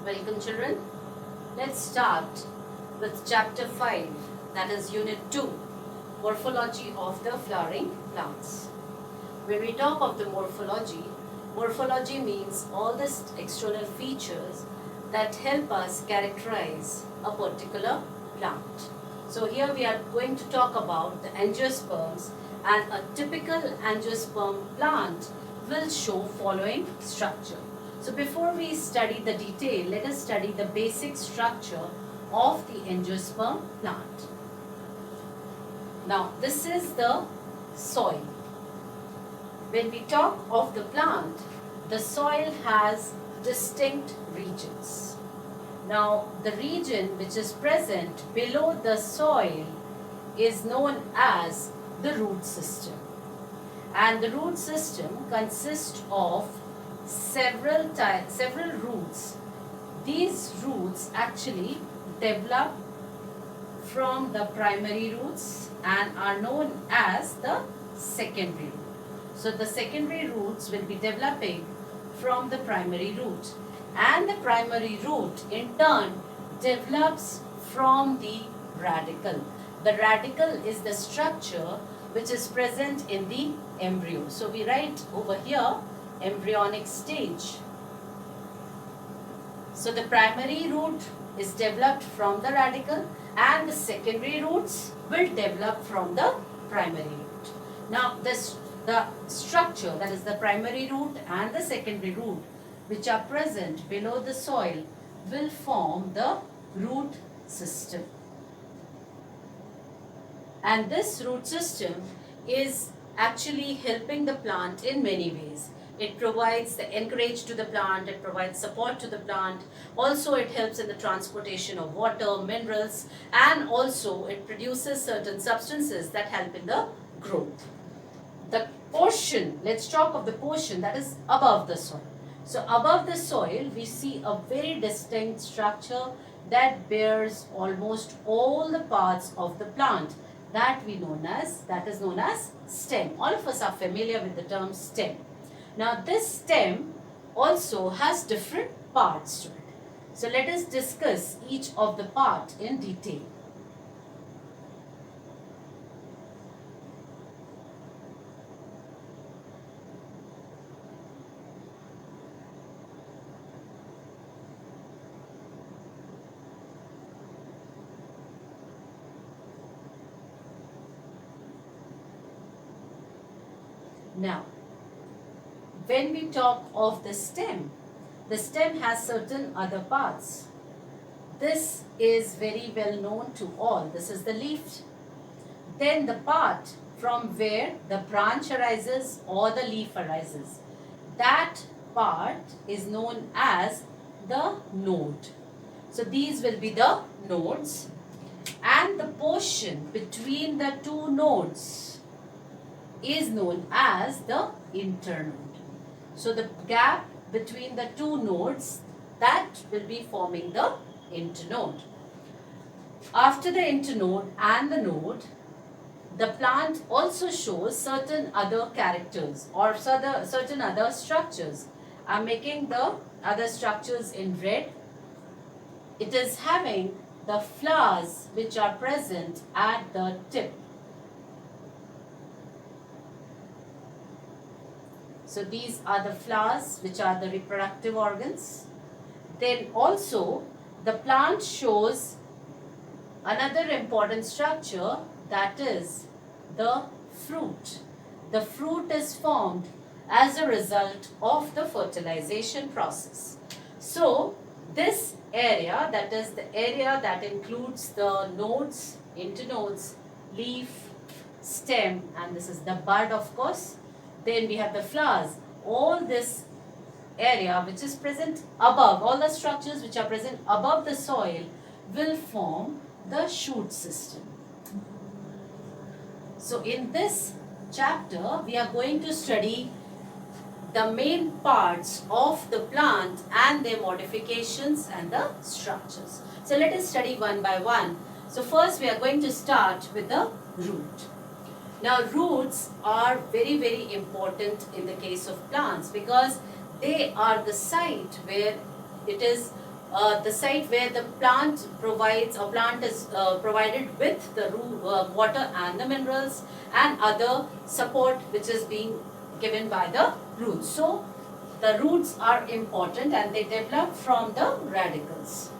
Welcome children. Let's start with chapter 5, that is unit 2, morphology of the flowering plants. When we talk of the morphology, morphology means all the external features that help us characterize a particular plant. So here we are going to talk about the angiosperms, and a typical angiosperm plant will show following structure. So before we study the detail, let us study the basic structure of the angiosperm plant. Now this is the soil. When we talk of the plant, the soil has distinct regions. Now the region which is present below the soil is known as the root system. And the root system consists of several roots. These roots actually develop from the primary roots and are known as the secondary root. So the secondary roots will be developing from the primary root, and the primary root in turn develops from the radicle. The radicle is the structure which is present in the embryo. So we write over here embryonic stage. So the primary root is developed from the radicle and the secondary roots will develop from the primary root. Now the structure, that is the primary root and the secondary root, which are present below the soil, will form the root system. And this root system is actually helping the plant in many ways. It provides the encourage to the plant, it provides support to the plant. Also it helps in the transportation of water, minerals, and also it produces certain substances that help in the growth. The portion, let's talk of the portion that is above the soil. So above the soil we see a very distinct structure that bears almost all the parts of the plant that is known as stem. All of us are familiar with the term stem. Now this stem also has different parts to it. So let us discuss each of the part in detail. Now, when we talk of the stem has certain other parts. This is very well known to all. This is the leaf. Then the part from where the branch arises or the leaf arises, that part is known as the node. So these will be the nodes, and the portion between the two nodes is known as the internode. So the gap between the two nodes, that will be forming the internode. After the internode and the node, the plant also shows certain other characters or certain other structures. I'm making the other structures in red. It is having the flowers which are present at the tip. So these are the flowers which are the reproductive organs. Then also the plant shows another important structure, that is the fruit. The fruit is formed as a result of the fertilization process. So this area, that is the area that includes the nodes, internodes, leaf, stem, and this is the bud of course. Then we have the flowers. All this area which is present above, all the structures which are present above the soil will form the shoot system. So in this chapter we are going to study the main parts of the plant and their modifications and the structures. So let us study one by one. So first we are going to start with the root. Now roots are very important in the case of plants because they are the site where it is the site where the plant provides, or plant is provided with the water and the minerals and other support which is being given by the roots. So the roots are important and they develop from the radicals.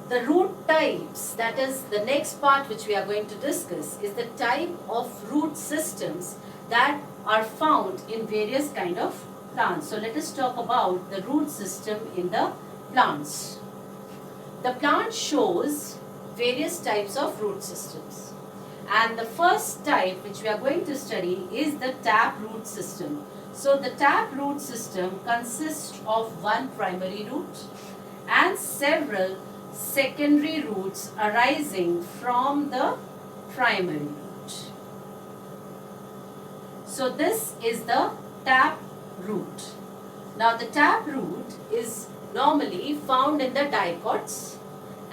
The root types, that is the next part which we are going to discuss, is the type of root systems that are found in various kind of plants. So let us talk about the root system in the plants. The plant shows various types of root systems. And the first type which we are going to study is the tap root system. So the tap root system consists of one primary root and several secondary roots arising from the primary root. So this is the tap root. Now the tap root is normally found in the dicots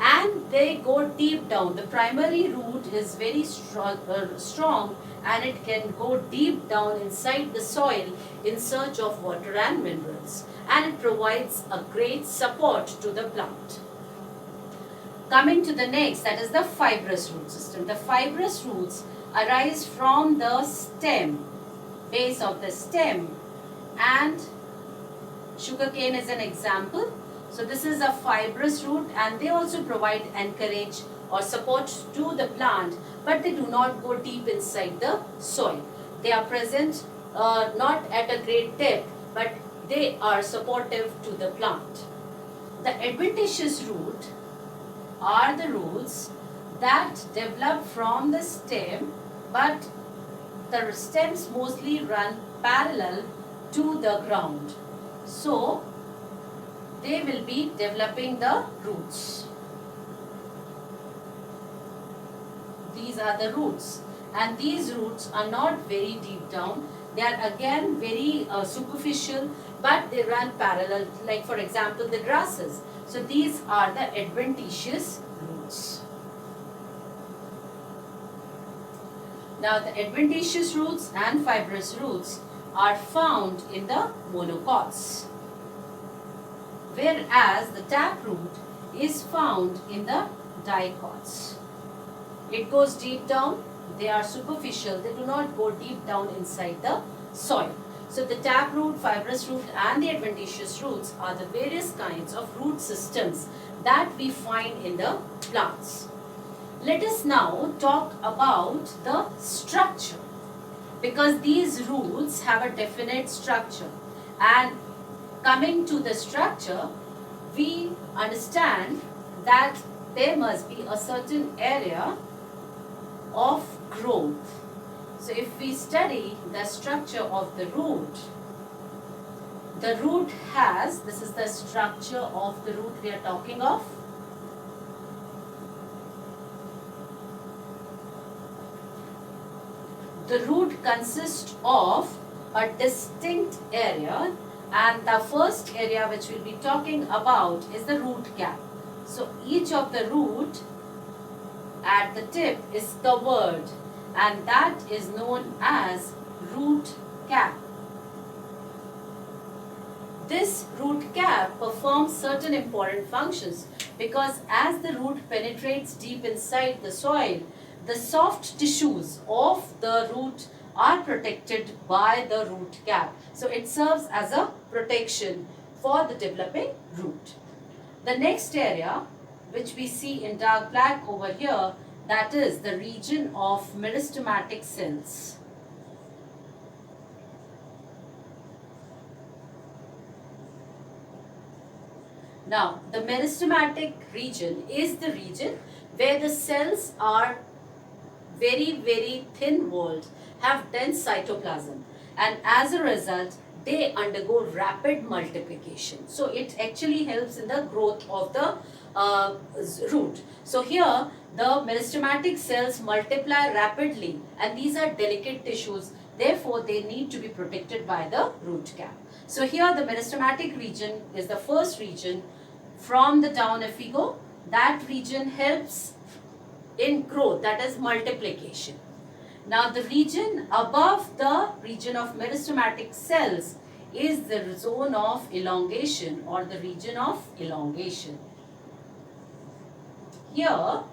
and they go deep down. The primary root is very strong and it can go deep down inside the soil in search of water and minerals, and it provides a great support to the plant. Coming to the next, that is the fibrous root system. The fibrous roots arise from the stem, base of the stem, and sugarcane is an example. So this is a fibrous root and they also provide encourage or support to the plant, but they do not go deep inside the soil. They are present not at a great depth, but they are supportive to the plant. The adventitious root are the roots that develop from the stem, but the stems mostly run parallel to the ground. So they will be developing the roots. These are the roots, and these roots are not very deep down. They are again very superficial, but they run parallel, like for example the grasses. So these are the adventitious roots. Now the adventitious roots and fibrous roots are found in the monocots, whereas the taproot is found in the dicots. It goes deep down, they are superficial, they do not go deep down inside the soil. So the taproot, fibrous root and the adventitious roots are the various kinds of root systems that we find in the plants. Let us now talk about the structure, because these roots have a definite structure, and coming to the structure, we understand that there must be a certain area of growth. So if we study the structure of the root has, this is the structure of the root we are talking of. The root consists of a distinct area, and the first area which we'll be talking about is the root cap. So each of the root at the tip is covered, and that is known as root cap. This root cap performs certain important functions, because as the root penetrates deep inside the soil, the soft tissues of the root are protected by the root cap. So it serves as a protection for the developing root. The next area which we see in dark black over here, that is the region of meristematic cells. Now, the meristematic region is the region where the cells are very thin walled, have dense cytoplasm, and as a result they undergo rapid multiplication. So it actually helps in the growth of the root. So here the meristematic cells multiply rapidly, and these are delicate tissues, therefore they need to be protected by the root cap. So here the meristematic region is the first region from the down. If we go, that region helps in growth, that is multiplication. Now the region above the region of meristematic cells is the zone of elongation or the region of elongation. Here,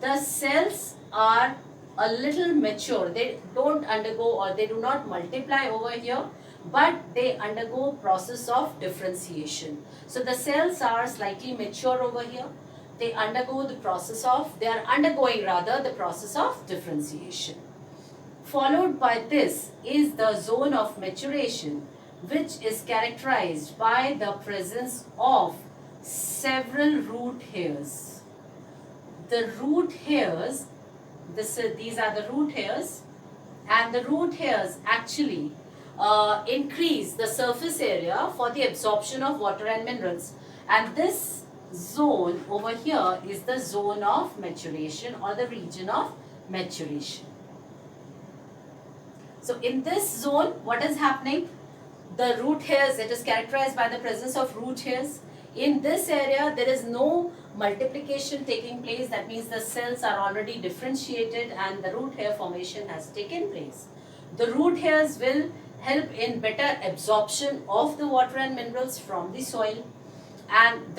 the cells are a little mature. They don't undergo or they do not multiply over here, but they undergo process of differentiation. So the cells are slightly mature over here. They are undergoing the process of differentiation. Followed by this is the zone of maturation, which is characterized by the presence of several root hairs. The root hairs, these are the root hairs, and the root hairs actually increase the surface area for the absorption of water and minerals. And this zone over here is the zone of maturation or the region of maturation. So in this zone, what is happening? The root hairs, it is characterized by the presence of root hairs. In this area, there is no multiplication taking place. That means the cells are already differentiated and the root hair formation has taken place. The root hairs will help in better absorption of the water and minerals from the soil. And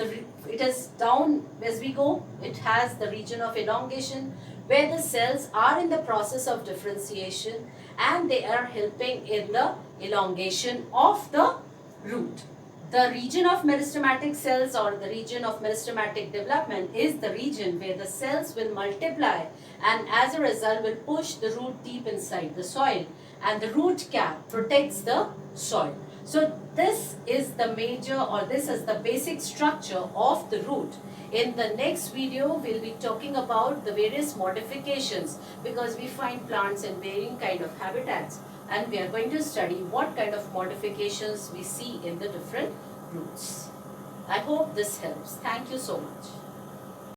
it is down as we go, it has the region of elongation where the cells are in the process of differentiation and they are helping in the elongation of the root. The region of meristematic cells or the region of meristematic development is the region where the cells will multiply and as a result will push the root deep inside the soil, and the root cap protects the soil. So this is the major, or this is the basic structure of the root. In the next video, we'll be talking about the various modifications, because we find plants in varying kind of habitats, and we are going to study what kind of modifications we see in the different roots. I hope this helps. Thank you so much.